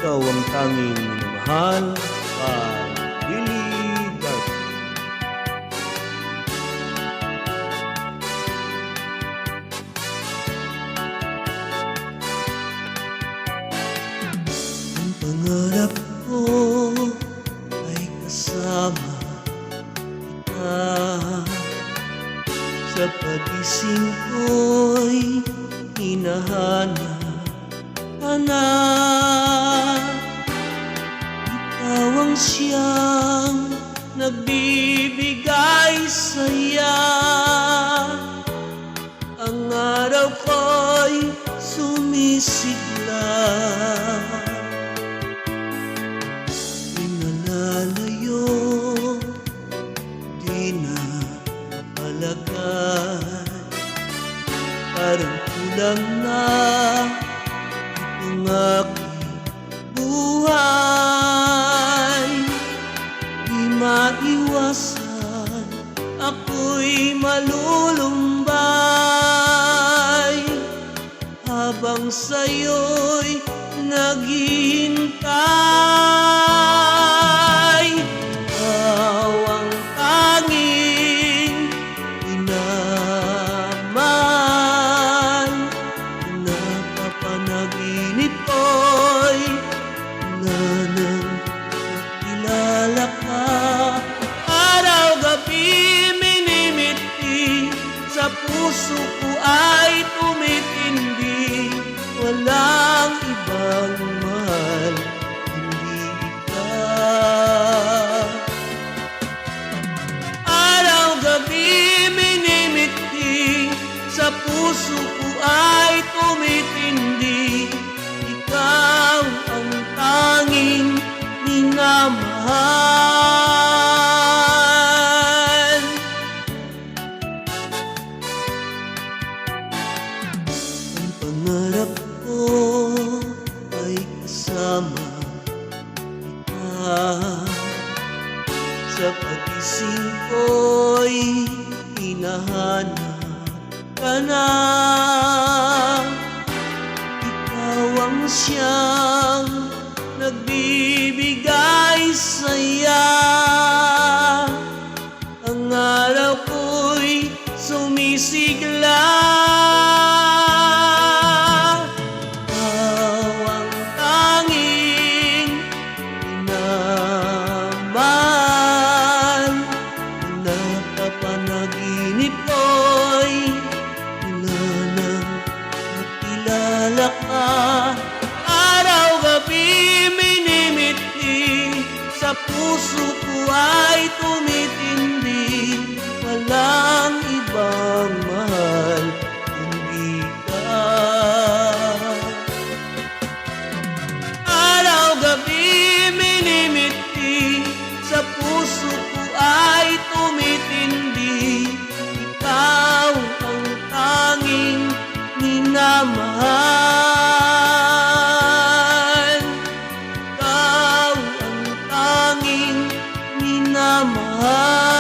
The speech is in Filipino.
ikaw ang tanging minamahal, Billy Garcia. Ang pangarap ko ay kasama kita. Sa pagising ko'y hinahanap ka na. Ikaw ang siyang nagbibigay saya. Ang araw ko'y sumisigla. Di nalalayo, di na mapalagay. Parang kulang na itong aking buhay. Di maiwasan, ako'y malulumbay habang sa'yo'y naghihintay. Ikaw ang tanging inaman. Napapanaginip ko'y wala nang makilala ka. Araw-gabi minimiti, sa puso ko ay tumitindi. Walang ibang mahal, hindi ikaw. Araw-gabi minimiti, sa puso ko ay tumitindi. Ikaw ang tanging minamahal. Ang pangarap ko ay kasama kita. Sa pagising ko'y hinahanap ka na. Ikaw ang siyang nagbibigay saya. Ang araw ko'y sumisigla. Ikaw ang tanging inaman. Napapanaginip ko'y wala nang makilala ka. Araw-gabi minimiti, sa puso ko ay tumitindi. Walang ibang mahal, kundi ka. Araw-gabi minimiti, sa puso ko ay tumitindi. Ikaw ang tanging minamahal. Ikaw ang tanging minamahal.